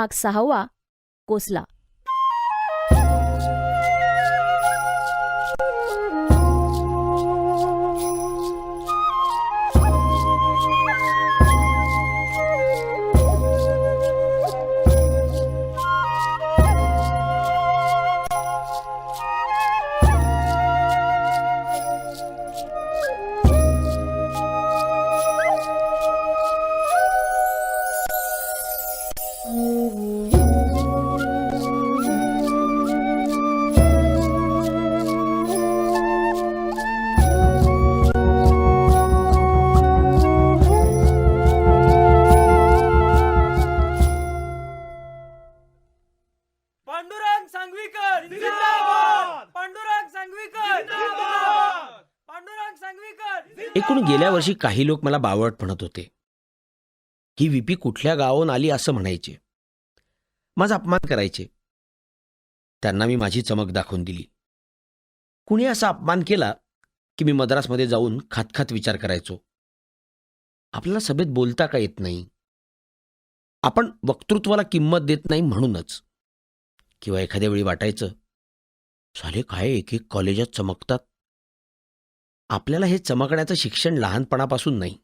भाग 6 कोसला. पांडुरंग सांगवीकर जिंदाबाद. पांडुरंग सांगवीकर जिंदाबाद. पांडुरंग सांगवीकर. एकूण गेल्या वर्षी काही लोक मला बावळट म्हणत होते. ही व्हीपी कुठल्या गावाहून आली असं म्हणायचे. माझा अपमान करायचे. त्यांना मी माझी चमक दाखवून दिली. कुणी असा अपमान केला की मी मद्रासमध्ये जाऊन खातखात विचार करायचो. आपल्याला सभेत बोलता का येत नाही, आपण वक्तृत्वाला किंमत देत नाही म्हणूनच. किंवा एखाद्या वेळी वाटायचं, साले काय एक एक कॉलेजात चमकतात. आपल्याला हे चमकण्याचं शिक्षण लहानपणापासून नाही.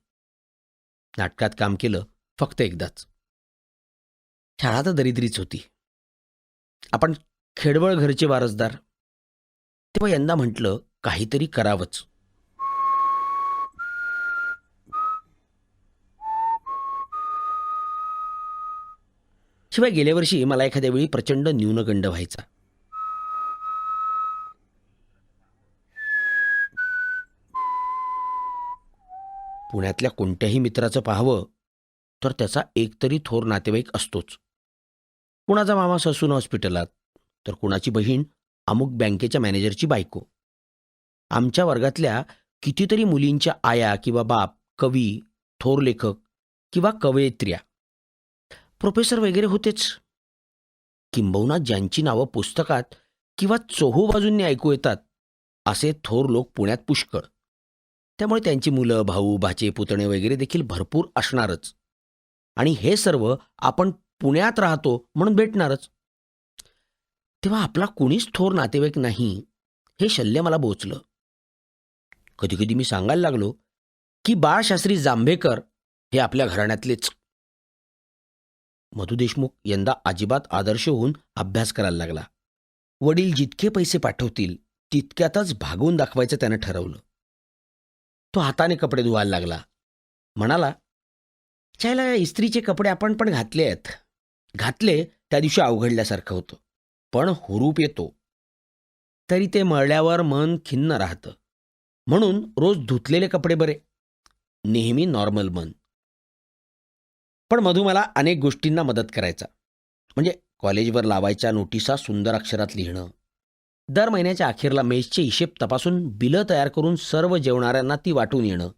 नाटकात काम केलं फक्त एकदाच. शाळा तर दरिद्रीच होती. आपण खेडवळ घरचे वारसदार. तेव्हा यंदा म्हटलं काहीतरी करावंच. शिवाय गेल्या वर्षी मला एखाद्या वेळी प्रचंड न्यूनगंड व्हायचा. पुण्यातल्या कोणत्याही मित्राचं पाहावं तर त्याचा एकतरी थोर नातेवाईक असतोच. कुणाचा मामा ससून हॉस्पिटलात, तर कुणाची बहीण अमुक बँकेच्या मॅनेजरची बायको. आमच्या वर्गातल्या कितीतरी मुलींच्या आया किंवा बाप कवी, थोर लेखक किंवा कवयित्र्या, प्रोफेसर वगैरे होतेच. किंबहुना ज्यांची नावं पुस्तकात किंवा चोहोबाजूंनी ऐकू येतात असे थोर लोक पुण्यात पुष्कळ. त्यामुळे त्यांची मुलं, भाऊ, भाचे, पुतणे वगैरे देखील भरपूर असणारच. आणि हे सर्व आपण पुण्यात राहतो म्हणून भेटणारच. तेव्हा आपला कुणीच थोर नातेवाईक नाही हे शल्य मला बोचलं. कधीकधी मी सांगायला लागलो की बाळशास्त्री जांभेकर हे आपल्या घराण्यातलेच. मधु देशमुख यंदा अजिबात आदर्श होऊन अभ्यास करायला लागला. वडील जितके पैसे पाठवतील तितक्यातच भागवून दाखवायचं त्यानं ठरवलं. तो हाताने कपडे धुवायला लागला. म्हणाला, चायला इस्त्रीचे कपडे आपण पण घातले आहेत. घातले त्या दिवशी अवघडल्यासारखं होतं, पण हुरूप येतो. तरी ते मळल्यावर मन खिन्न राहतं. म्हणून रोज धुतलेले कपडे बरे, नेहमी नॉर्मल मन. पण मधू मला अनेक गोष्टींना मदत करायचा. म्हणजे कॉलेजवर लावायच्या नोटिसा सुंदर अक्षरात लिहिणं, दर महिन्याच्या अखेरला मेसचे हिशेब तपासून बिलं तयार करून सर्व जेवणाऱ्यांना ती वाटून येणं,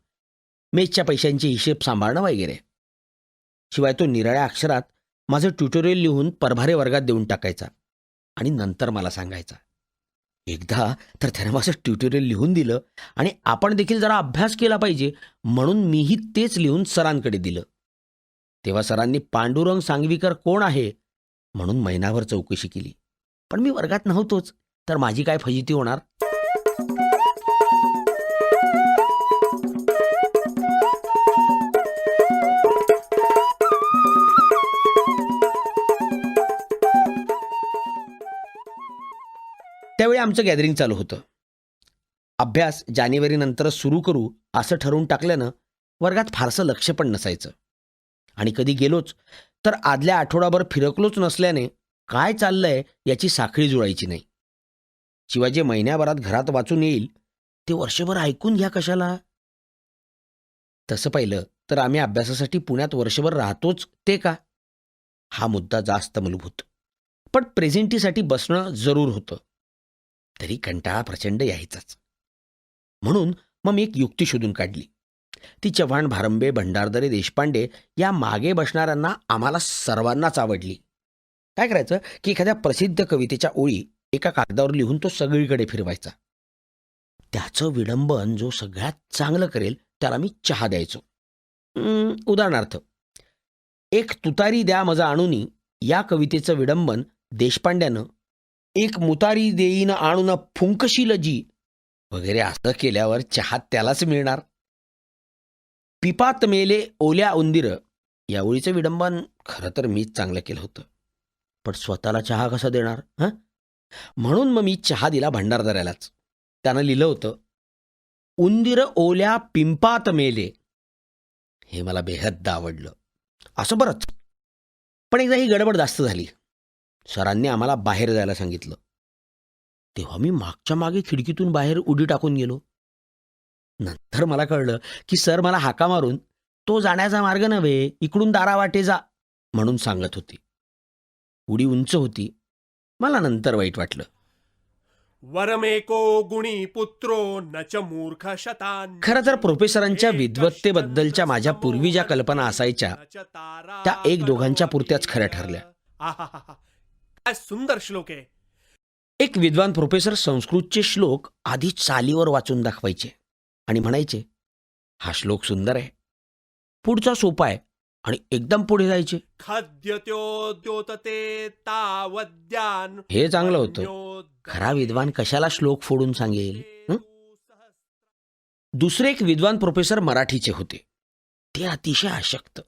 मेसच्या पैशांचे हिशेब सांभाळणं वगैरे. शिवाय तो निराळ्या अक्षरात माझं ट्युटोरियल लिहून परभारे वर्गात देऊन टाकायचा आणि नंतर मला सांगायचा. एकदा तर त्यानं माझं ट्युटोरियल लिहून दिलं आणि आपण देखील जरा अभ्यास केला पाहिजे म्हणून मीही तेच लिहून सरांकडे दिलं. तेव्हा सरांनी पांडुरंग सांगवीकर कोण आहे म्हणून महिनाभर चौकशी केली. पण मी वर्गात नव्हतोच, तर माझी काय फजिती होणार. त्यावेळी आमचं गॅदरिंग चालू होतं. अभ्यास जानेवारीनंतरच सुरू करू असं ठरवून टाकल्यानं वर्गात फारसं लक्ष पण नसायचं. आणि कधी गेलोच तर आदल्या आठवडाभर फिरकलोच नसल्याने काय चाललंय याची साखळी जुळायची नाही. शिवाय जे महिन्याभरात घरात वाचून येईल ते वर्षभर ऐकून घ्या कशाला. तसं पाहिलं तर आम्ही अभ्यासासाठी पुण्यात वर्षभर राहतोच ते का, हा मुद्दा जास्त मूलभूत. पण प्रेझेंटीसाठी बसणं जरूर होतं. तरी कंटाळा प्रचंड यायचाच. म्हणून मग मी एक युक्ती शोधून काढली. ती चव्हाण, भारंबे, भंडारदरे, देशपांडे या मागे बसणाऱ्यांना आम्हाला सर्वांनाच आवडली. काय करायचं की एखाद्या प्रसिद्ध कवितेच्या ओळी एका कागदावर लिहून तो सगळीकडे फिरवायचा. त्याचं विडंबन जो सगळ्यात चांगलं करेल त्याला मी चहा द्यायचो. उदाहरणार्थ, एक तुतारी द्या मजा आणूनी, या कवितेचं विडंबन देशपांड्यानं एक मुतारी देईन आणून फुंकशील जी वगैरे असं केल्यावर चहा त्यालाच मिळणार. पिपात मेले ओल्या उंदीर या ओळीचं विडंबन खरं तर मीच चांगलं केलं होतं, पण स्वतःला चहा कसा देणार म्हणून मग मी चहा दिला भंडारदऱ्यालाच. त्यानं लिहिलं होतं, उंदीर ओल्या पिंपात मेले. हे मला बेहद्द आवडलं. असं बरंच, पण एकदा ही गडबड जास्त झाली. सरांनी आम्हाला बाहेर जायला सांगितलं. तेव्हा मी मागच्या मागे खिडकीतून बाहेर उडी टाकून गेलो. नंतर मला कळलं की सर मला हाका मारून तो जाण्याचा मार्ग नव्हे, इकडून दारावाटे जा म्हणून सांगत होते. उडी उंच होती. मला नंतर वाईट वाटलं. वरमेको गुणी पुत्रो न च मूर्ख शतान. खरं तर प्रोफेसरांच्या विद्वत्तेबद्दलच्या माझ्या पूर्वी ज्या कल्पना असायच्या त्या एक दोघांच्या पुरत्याच खऱ्या ठरल्या. आहाहाहा. काय सुंदर श्लोक आहे. एक विद्वान प्रोफेसर संस्कृतचे श्लोक आधी चालीवर वाचून दाखवायचे आणि म्हणायचे, हा श्लोक सुंदर आहे, पुढचा सोपा आहे, आणि एकदम पुढे जायचे. खाद्यत्योद्योतते तावद्यान. हे चांगलं होतं. खरा विद्वान कशाला श्लोक फोडून सांगेल. दुसरे एक विद्वान प्रोफेसर मराठीचे होते. ते अतिशय आशक्त.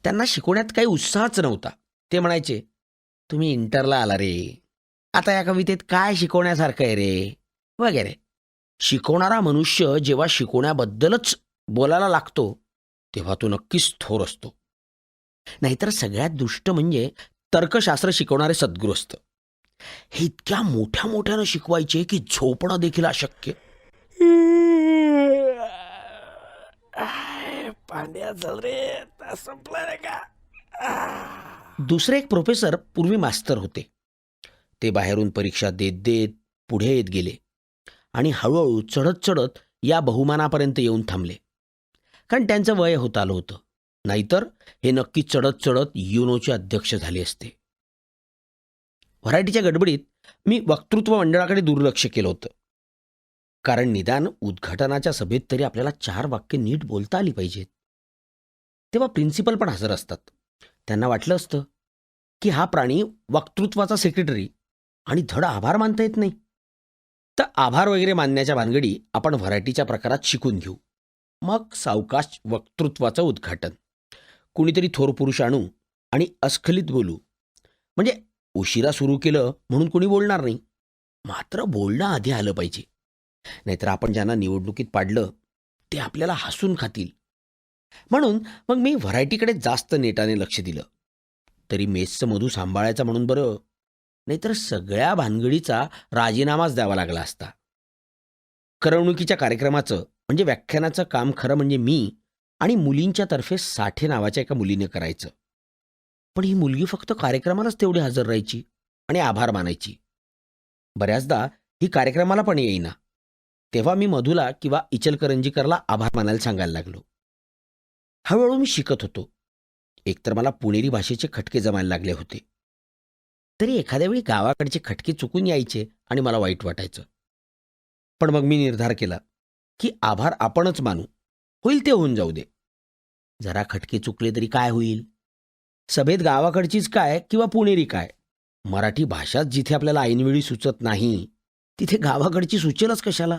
त्यांना शिकवण्यात काही उत्साहच नव्हता. ते म्हणायचे, तुम्ही इंटरला आला रे, आता या कवितेत काय शिकवण्यासारखं आहे रे वगैरे. शिकवणारा मनुष्य जेव्हा शिकवण्याबद्दलच बोलायला लागतो तेव्हा तो नक्कीच थोर असतो. नाहीतर सगळ्यात दुष्ट म्हणजे तर्कशास्त्र शिकवणारे सद्गुरू असतं. हे इतक्या मोठ्या मोठ्यानं शिकवायचे की झोपणं देखील अशक्य. पांड्या चल रे, संपलं रे का. दुसरे एक प्रोफेसर पूर्वी मास्तर होते. ते बाहेरून परीक्षा देत देत पुढे येत गेले आणि हळूहळू चढत चढत या बहुमानापर्यंत येऊन थांबले, कारण त्यांचं वय होत आलं होतं. नाहीतर हे नक्की चढत चढत युनोचे अध्यक्ष झाले असते. व्हरायटीच्या गडबडीत मी वक्तृत्व मंडळाकडे दुर्लक्ष केलं होतं, कारण निदान उद्घाटनाच्या सभेत तरी आपल्याला 4 वाक्य नीट बोलता आली पाहिजेत. तेव्हा प्रिन्सिपल पण हजर असतात. त्यांना वाटलं असतं की हा प्राणी वक्तृत्वाचा सेक्रेटरी आणि धड आभार मानता येत नाही, तर आभार वगैरे मानण्याच्या भानगडी आपण व्हरायटीच्या प्रकारात शिकून घेऊ. मग सावकाश वक्तृत्वाचं उद्घाटन. कुणीतरी थोर पुरुष आणू आणि अस्खलित बोलू. म्हणजे उशिरा सुरू केलं म्हणून कोणी बोलणार नाही, मात्र बोलणं आधी आलं पाहिजे. नाहीतर आपण ज्यांना निवडणुकीत पाडलं ते आपल्याला हसून खातील. म्हणून मग मी व्हरायटीकडे जास्त नेटाने लक्ष दिलं. तरी मेसचं मधू सांभाळायचा म्हणून बरं, नाहीतर सगळ्या भानगडीचा राजीनामाच द्यावा लागला असता. करमणुकीच्या कार्यक्रमाचं म्हणजे व्याख्यानाचं काम खरं म्हणजे मी आणि मुलींच्या तर्फे साठे नावाच्या एका मुलीने करायचं. पण ही मुलगी फक्त कार्यक्रमालाच तेवढी हजर राहायची आणि आभार मानायची. बऱ्याचदा ही कार्यक्रमाला पण येईना. तेव्हा मी मधुला किंवा इचलकरंजीकरला आभार मानायला सांगायला लागलो. हळूहळू मी शिकत होतो. एकतर मला पुणेरी भाषेचे खटके जमायला लागले होते, तरी एखाद्या वेळी गावाकडचे खटके चुकून यायचे आणि मला वाईट वाटायचं. पण मग मी निर्धार केला की आभार आपणच मानू, होईल ते होऊन जाऊ दे. जरा खटके चुकले तरी काय होईल. सभेत गावाकडचीच काय किंवा पुणेरी काय, मराठी भाषाच जिथे आपल्याला ऐनवेळी सुचत नाही तिथे गावाकडची सुचेलच कशाला.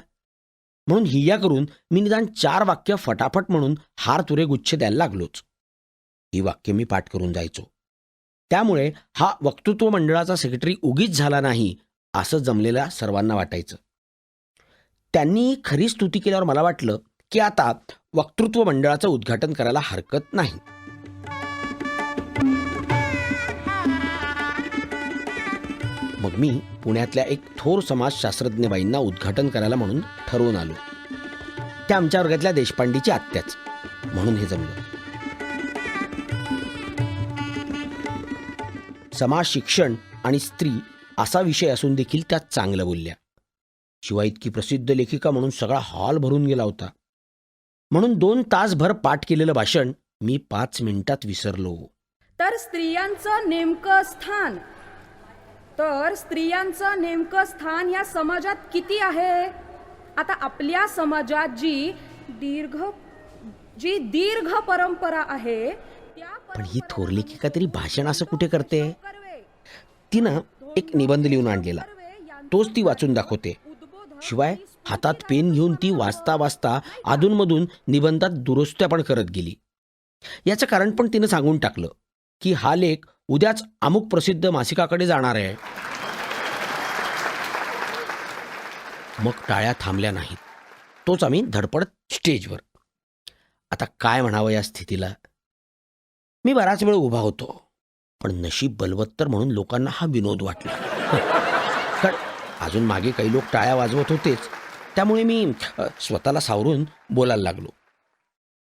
म्हणून हिया करून मी निदान 4 वाक्य फटाफट म्हणून हार तुरे गुच्छ द्यायला लागलोच. ही वाक्य मी पाठ करून जायचो. त्यामुळे हा वक्तृत्व मंडळाचा सेक्रेटरी उगीच झाला नाही असं जमलेल्या सर्वांना वाटायचं. त्यांनी खरी स्तुती केल्यावर मला वाटलं की आता वक्तृत्व मंडळाचं उद्घाटन करायला हरकत नाही. मग मी पुण्यातल्या एक थोर समाजशास्त्रज्ञ बाईंना उद्घाटन करायला म्हणून ठरवून आलो. त्या आमच्या वर्गातल्या देशपांडीची आत्याच, म्हणून हे जमलं. समाज शिक्षण आणि स्त्री असा विषय असून देखील त्या चांगलं बोलल्या. शिवाय इतकी प्रसिद्ध लेखिका म्हणून सगळा हॉल भरून गेला होता. म्हणून 2 तासभर पाठ केलेलं भाषण मी 5 मिनिटात विसरलो. तर स्त्रियांचं नेमकं स्थान या समाजात किती आहे. आता आपल्या समाजात जी दीर्घ परंपरा आहे त्या पण ही थोरलेखिका तरी भाषण असं कुठे करते? तिनं एक निबंध लिहून आणलेला, तोच ती वाचून दाखवते. शिवाय हातात पेन घेऊन ती वाचता वाचता अधूनमधून निबंधात दुरुस्त्या पण करत गेली. याचं कारण पण तिनं सांगून टाकलं की हा लेख उद्याच अमुक प्रसिद्ध मासिकाकडे जाणार आहे. मग टाळ्या थांबल्या नाहीत. तोच आम्ही धडपडत स्टेजवर. आता काय म्हणावं या स्थितीला? मी बराच वेळ उभा होतो, पण नशीब बलवत्तर म्हणून लोकांना हा विनोद वाटला. कारण अजून मागे काही लोक टाळ्या वाजवत होतेच, त्यामुळे मी स्वतःला सावरून बोलायला लागलो.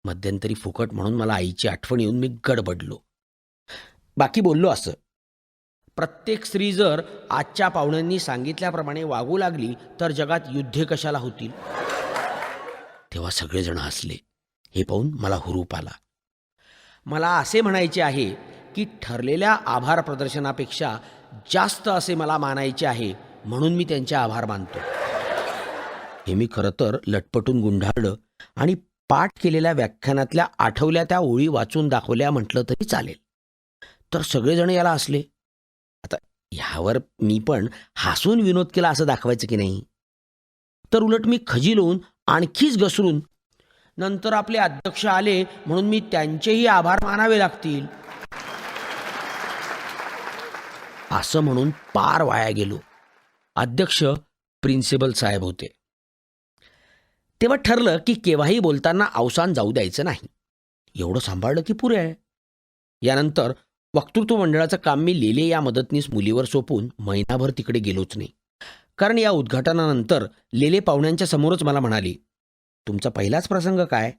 मध्यंतरी फुकट म्हणून मला आईची आठवण येऊन मी गडबडलो. बाकी बोललो असं, प्रत्येक स्त्री जर आजच्या पाहुण्यांनी सांगितल्याप्रमाणे वागू लागली तर जगात युद्धे कशाला होतील. तेव्हा सगळेजण हसले. हे पाहून मला हुरूप आला. मला असे म्हणायचे आहे की ठरलेल्या आभार प्रदर्शनापेक्षा जास्त असे मला मानायचे आहे, म्हणून मी त्यांचे आभार मानतो. हे मी खरं तर लटपटून गुंडाळलं आणि पाठ केलेल्या व्याख्यानातल्या आठवल्या त्या ओळी वाचून दाखवल्या म्हटलं तरी चालेल. तर सगळेजण याला हसले. आता ह्यावर मी पण हसून विनोद केला असं दाखवायचं की नाही? तर उलट मी खजिलून आणखीच घसरून, नंतर आपले अध्यक्ष आले म्हणून मी त्यांचेही आभार मानावे लागतील असं म्हणून पार वाया गेलो. अध्यक्ष प्रिन्सिपल साहेब होते. तेव्हा ठरलं की केव्हाही बोलताना अवसान जाऊ द्यायचं नाही. एवढं सांभाळलं की पुरे आहे. यानंतर वक्तृत्व मंडळाचं काम मी लेले या मदतनीस मुलीवर सोपून महिनाभर तिकडे गेलोच नाही. कारण या उद्घाटनानंतर लेले पाहुण्यांच्या समोरच मला म्हणाली, तुमचा पहिलाच प्रसंग काय?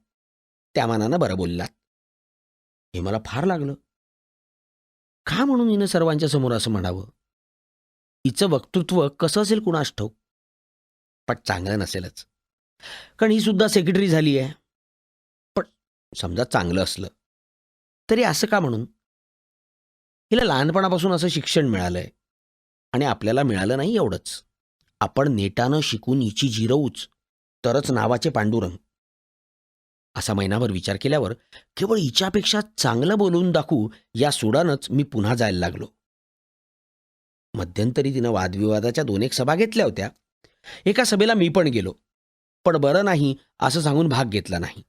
त्या मानानं बरं बोललात. हे मला फार लागलं. का म्हणून हिनं सर्वांच्या समोर असं म्हणावं? हिचं वक्तृत्व कसं असेल कुणास ठाऊक, पण चांगलं नसेलच. कारण ही सुद्धा सेक्रेटरी झाली आहे. पण समजा चांगलं असलं तरी असं का म्हणून? हिला लहानपणापासून असं शिक्षण मिळालंय आणि आपल्याला मिळालं नाही एवढंच. आपण नेटानं शिकून हिची जिरवूच तरच नावाचे पांडुरंग. असा महिनाभर विचार केल्यावर केवळ हिच्यापेक्षा चांगलं बोलवून दाखवू या सोडानंच मी पुन्हा जायला लागलो. मध्यंतरी तिनं वादविवादाच्या 2-1 सभा घेतल्या होत्या. एका सभेला मी पण गेलो, पण बरं नाही असं सांगून भाग घेतला नाही.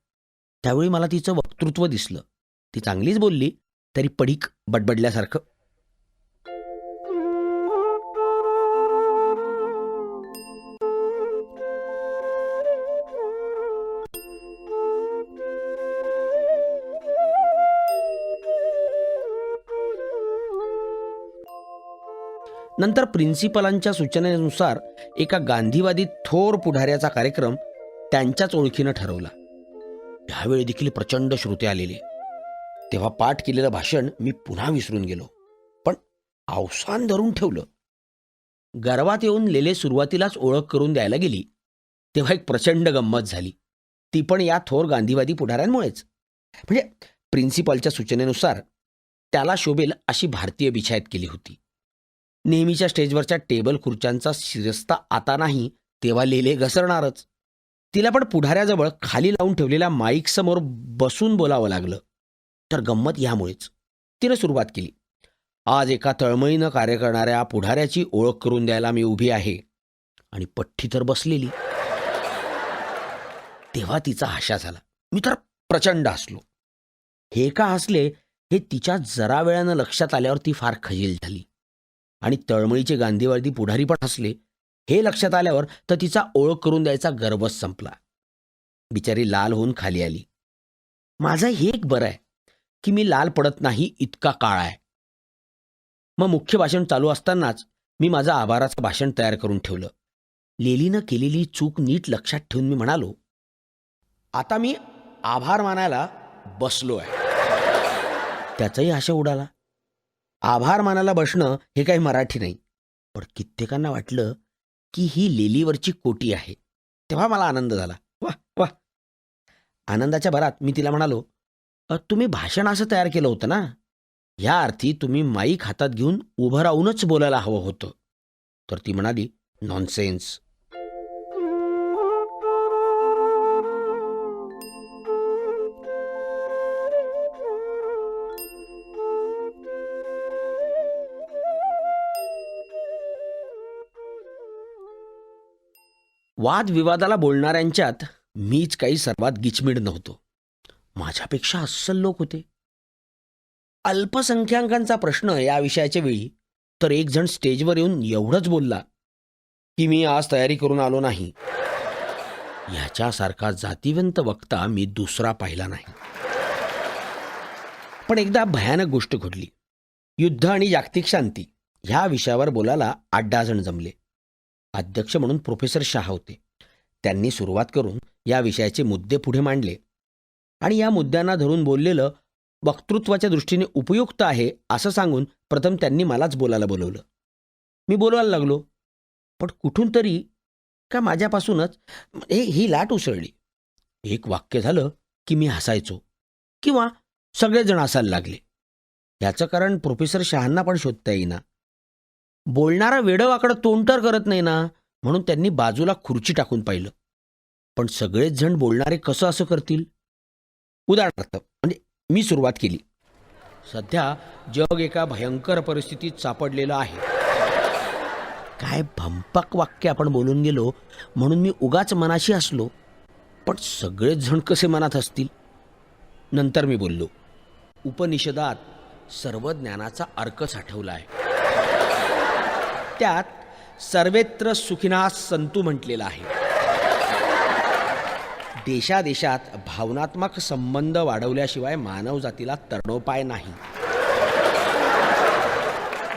त्यावेळी मला तिचं वक्तृत्व दिसलं. ती चांगलीच बोलली, तरी पडीक बडबडल्यासारखं. नंतर प्रिन्सिपलांच्या सूचनेनुसार एका गांधीवादी थोर पुढाऱ्याचा कार्यक्रम त्यांच्याच ओळखीनं ठरवला. ह्यावेळी देखील प्रचंड श्रोते आलेले. तेव्हा पाठ केलेलं भाषण मी पुन्हा विसरून गेलो, पण अवसान धरून ठेवलं. गर्वात येऊन लेले सुरुवातीलाच ओळख करून द्यायला गेली तेव्हा एक प्रचंड गंमत झाली. ती पण या थोर गांधीवादी पुढाऱ्यांमुळेच. म्हणजे प्रिन्सिपलच्या सूचनेनुसार त्याला शोभेल अशी भारतीय बिछायत केली होती. नेहमीच्या स्टेजवरच्या टेबल खुर्च्यांचा शिरस्ता आता नाही तेव्हा लेले घसरणारच. तिला पण पुढाऱ्याजवळ खाली लावून ठेवलेल्या माईक समोर बसून बोलावं लागलं. तर गंमत ह्यामुळेच. तिनं सुरुवात केली, आज एका तळमळीनं कार्य करणाऱ्या पुढाऱ्याची ओळख करून द्यायला मी उभी आहे, आणि पठ्ठी तर बसलेली. तेव्हा तिचा हास्या झाला. मी तर प्रचंड हसलो. हे का हसले हे तिच्या जरा वेळानं लक्षात आल्यावर ती फार खजील झाली. आणि तळमळीचे गांधीवादी पुढारी पण हसले. हे लक्षात आल्यावर तर तिचा ओळख करून द्यायचा गर्वच संपला. बिचारी लाल होऊन खाली आली. माझं हे एक बरं आहे की मी लाल पडत नाही इतका काळा आहे. मग मुख्य भाषण चालू असतानाच मी माझं आभाराचं भाषण तयार करून ठेवलं. लेलीनं केलेली चूक नीट लक्षात ठेवून मी म्हणालो, आता मी आभार मानायला बसलो आहे. त्याचाही आशा उडाला. आभार मानायला बसणं हे काही मराठी नाही. पण कित्येकांना वाटलं की ही लेलीवरची कोटी आहे. तेव्हा मला आनंद झाला. वाह वाह. आनंदाच्या भरात मी तिला म्हणालो, तुम्ही भाषण असं तयार केलं होतं ना, ह्या अर्थी तुम्ही माईक हातात घेऊन उभं राहूनच बोलायला हवं होतं. तर ती म्हणाली, नॉनसेन्स. वादविवादाला बोलणाऱ्यांच्यात मीच काही सर्वात गिचमीड नव्हतो. माझ्यापेक्षा अस्सल लोक होते. अल्पसंख्याकांचा प्रश्न या विषयाच्या वेळी तर एक जण स्टेजवर येऊन एवढंच बोलला की मी आज तयारी करून आलो नाही. ह्याच्यासारखा जातिवंत वक्ता मी दुसरा पाहिला नाही. पण एकदा भयानक गोष्ट घडली. युद्ध आणि जागतिक शांती ह्या विषयावर बोलायला 8-10 जण जमले. अध्यक्ष म्हणून प्रोफेसर शाह होते. त्यांनी सुरुवात करून या विषयाचे मुद्दे पुढे मांडले आणि या मुद्द्यांना धरून बोललेलं वक्तृत्वाच्या दृष्टीने उपयुक्त आहे असं सांगून प्रथम त्यांनी मलाच बोलायला बोलवलं. मी बोलवायला लागलो, पण कुठून तरी का माझ्यापासूनच ही लाट उसळली. एक वाक्य झालं की मी हसायचो किंवा सगळेजण हसायला लागले. याचं कारण प्रोफेसर शहांना पण शोधता येईना. बोलणारा वेडवाकडं तोंड तर करत नाही ना, म्हणून त्यांनी बाजूला खुर्ची टाकून पाहिलं. पण सगळेच जण बोलणारे कसं असं करतील. उदाहरणार्थ म्हणजे मी सुरुवात केली. सध्या जग एका भयंकर परिस्थितीत सापडलेलं आहे. काय भंपक वाक्य आपण बोलून गेलो म्हणून मी उगाच मनाशी हसलो. पण सगळेच जण कसे मनात असतील. नंतर मी बोललो, उपनिषदात सर्व ज्ञानाचा अर्क साठवला आहे. त्यात सर्वेत्र सुखिनः सन्तु म्हटलेलं आहे. देशादेशात भावनात्मक संबंध वाढवल्याशिवाय मानवजातीला तरणोपाय नाही.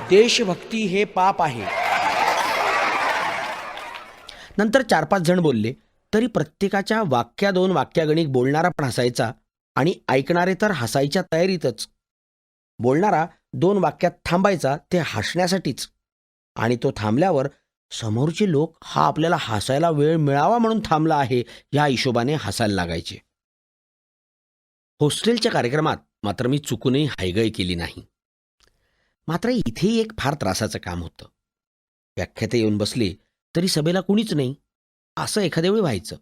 देशभक्ती हे पाप आहे. नंतर 4-5 जण बोलले तरी प्रत्येकाच्या वाक्या 2 वाक्यागणिक बोलणारा पण हसायचा आणि ऐकणारे तर हसायच्या तयारीतच. बोलणारा 2 वाक्यात थांबायचा ते हसण्यासाठीच आणि तो थांबल्यावर समोरचे लोक हा आपल्याला हसायला वेळ मिळावा म्हणून थांबला आहे या हिशोबाने हसायला लागायचे. हॉस्टेलच्या कार्यक्रमात मात्र मी चुकूनही हायगय केली नाही. मात्र इथेही एक फार त्रासाचं काम होतं. व्याख्याते येऊन बसले तरी सभेला कुणीच नाही असं एखाद्या वेळी व्हायचं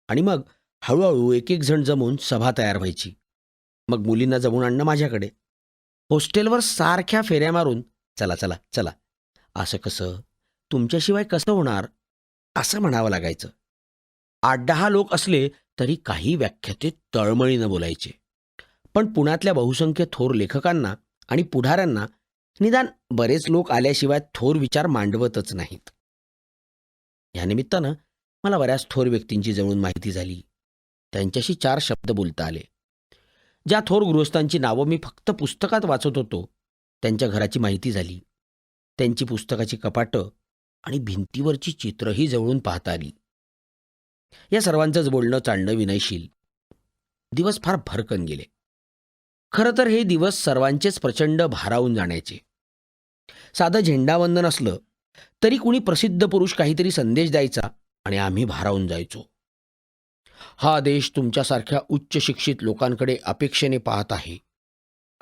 आणि मग हळूहळू एक जण जमून सभा तयार व्हायची. मग मुलींना जमून आणणं माझ्याकडे. हॉस्टेलवर सारख्या फेऱ्या मारून चला चला चला, असं कसं, तुमच्याशिवाय कसं होणार असं म्हणावं लागायचं. 8-10 लोक असले तरी काही व्याख्याते तळमळीनं बोलायचे. पण पुण्यातल्या बहुसंख्य थोर लेखकांना आणि पुढाऱ्यांना निदान बरेच लोक आल्याशिवाय थोर विचार मांडवतच नाहीत. या निमित्तानं मला बऱ्याच थोर व्यक्तींची जवळून माहिती झाली. त्यांच्याशी 4 शब्द बोलता आले. ज्या थोर गृहस्थांची नावं मी फक्त पुस्तकात वाचत होतो त्यांच्या घराची माहिती झाली. त्यांची पुस्तकाची कपाटं आणि भिंतीवरची चित्रही जवळून पाहता आली. या सर्वांचंच बोलणं चालणं विनयशील. दिवस फार भरकन गेले. खरं तर हे दिवस सर्वांचेच प्रचंड भारावून जाण्याचे. साधं झेंडावंदन असलं तरी कुणी प्रसिद्ध पुरुष काहीतरी संदेश द्यायचा आणि आम्ही भारावून जायचो. हा देश तुमच्यासारख्या उच्च शिक्षित लोकांकडे अपेक्षेने पाहत आहे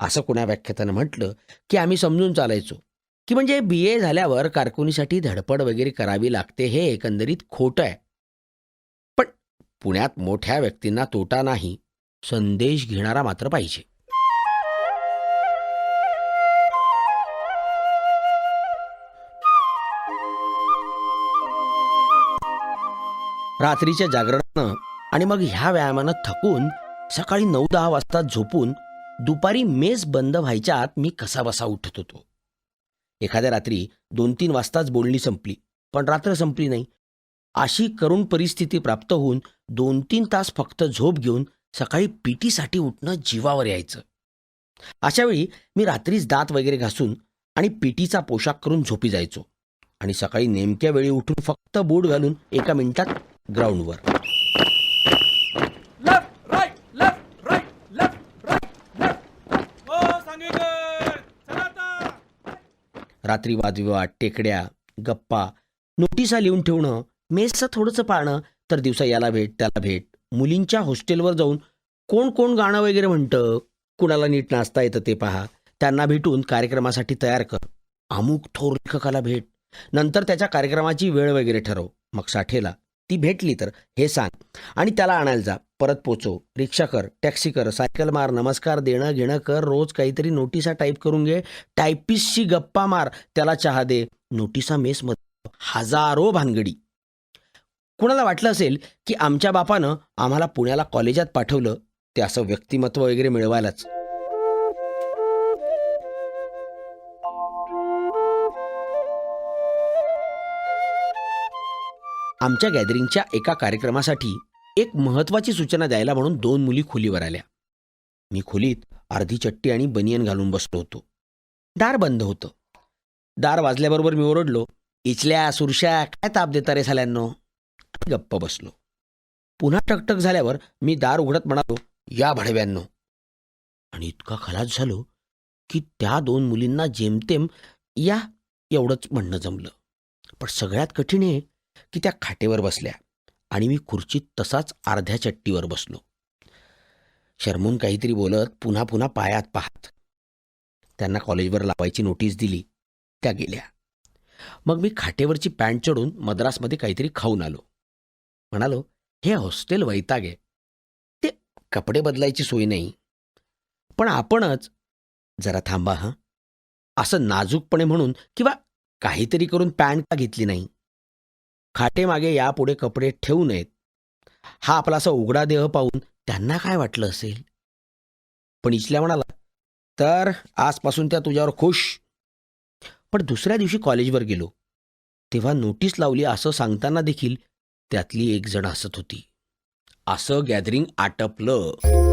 असं कुणा व्याख्यातानं म्हटलं की आम्ही समजून चालायचो की म्हणजे BA झाल्यावर कारकुनीसाठी धडपड वगैरे करावी लागते हे एकंदरीत खोटं आहे. पण पुण्यात मोठ्या व्यक्तींना तोटा नाही, संदेश घेणारा मात्र पाहिजे. रात्रीच्या जागरणानं आणि मग ह्या व्यायामानं थकून सकाळी 9-10 वाजता झोपून दुपारी मेस बंद व्हायच्या आत मी कसाबसा उठत होतो. एखाद्या रात्री 2-3 वाजताच बोलणी संपली, पण रात्र संपली नाही. अशी करुण परिस्थिती प्राप्त होऊन 2-3 तास फक्त झोप घेऊन सकाळी पीटीसाठी उठणं जीवावर यायचं. अशावेळी मी रात्रीच दात वगैरे घासून आणि पीटीचा पोशाख करून झोपी जायचो आणि सकाळी नेमक्या वेळी उठून फक्त बूट घालून 1 मिनिटात ग्राउंडवर. Left right left right left right left. हो सांगेकर, चला आता. रात्री वादविवाद, टेकड्या, गप्पा, नोटिसा लिहून ठेवणं, मेसचं थोडंसं पाळणं, तर दिवसा याला भेट त्याला भेट. मुलींच्या हॉस्टेलवर जाऊन कोण कोण गाणं वगैरे म्हणतं, कुणाला नीट नाचता येतं ते पहा, त्यांना भेटून कार्यक्रमासाठी तयार कर. अमुक थोर लेखकाला भेट, नंतर त्याच्या कार्यक्रमाची वेळ वगैरे ठरव. मग साठेला ती भेटली तर हे सांग आणि त्याला आणायला जा. परत पोचव, रिक्षा कर, टॅक्सी कर, सायकल मार, नमस्कार देणं घेणं कर. रोज काहीतरी नोटिसा टाईप करून घे. टायपिस्टशी गप्पा मार, त्याला चहा दे. नोटिसा मेसमध्ये हजारो भानगडी. कुणाला वाटलं असेल की आमच्या बापानं आम्हाला पुण्याला कॉलेजात पाठवलं ते असं व्यक्तिमत्व वगैरे मिळवायलाच. आमच्या गॅदरिंगच्या एका कार्यक्रमासाठी एक महत्वाची सूचना द्यायला म्हणून 2 मुली खोलीवर आल्या. मी खोलीत अर्धी चट्टी आणि बनियन घालून बसलो होतो. दार बंद होतं. दार वाजल्याबरोबर मी ओरडलो, इचल्या सुरशा काय ताप देता रे साल्यांनो. गप्प बसलो. पुन्हा टकटक झाल्यावर मी दार उघडत म्हणालो, या भडव्यांनो. आणि इतका खलास झालो की त्या 2 मुलींना जेमतेम या एवढंच म्हणणं जमलं. पण सगळ्यात कठीण आहे की त्या खाटेवर बसल्या आणि मी खुर्चीत तसाच अर्ध्या चट्टीवर बसलो. शरमून काहीतरी बोलत पुन्हा पुन्हा पायात पाहत. त्यांना कॉलेजवर लावायची नोटीस दिली. त्या गेल्या. मग मी खाटेवरची पॅन्ट चढून मद्रासमध्ये काहीतरी खाऊन आलो. म्हणालो, हे हॉस्टेल वैताग आहे. ते कपडे बदलायची सोय नाही. पण आपणच जरा थांबा हां असं नाजूकपणे म्हणून किंवा काहीतरी करून पॅन्ट का घेतली नाही. खाटेमागे यापुढे कपडे ठेवू नयेत. हा आपला असा उघडा देह पाहून त्यांना काय वाटलं असेल. पण इचल्या म्हणाला, तर आजपासून त्या तुझ्यावर खुश. पण दुसऱ्या दिवशी कॉलेजवर गेलो तेव्हा नोटीस लावली असं सांगताना देखील त्यातली एक जण हसत होती. असं गॅदरिंग आटपलं.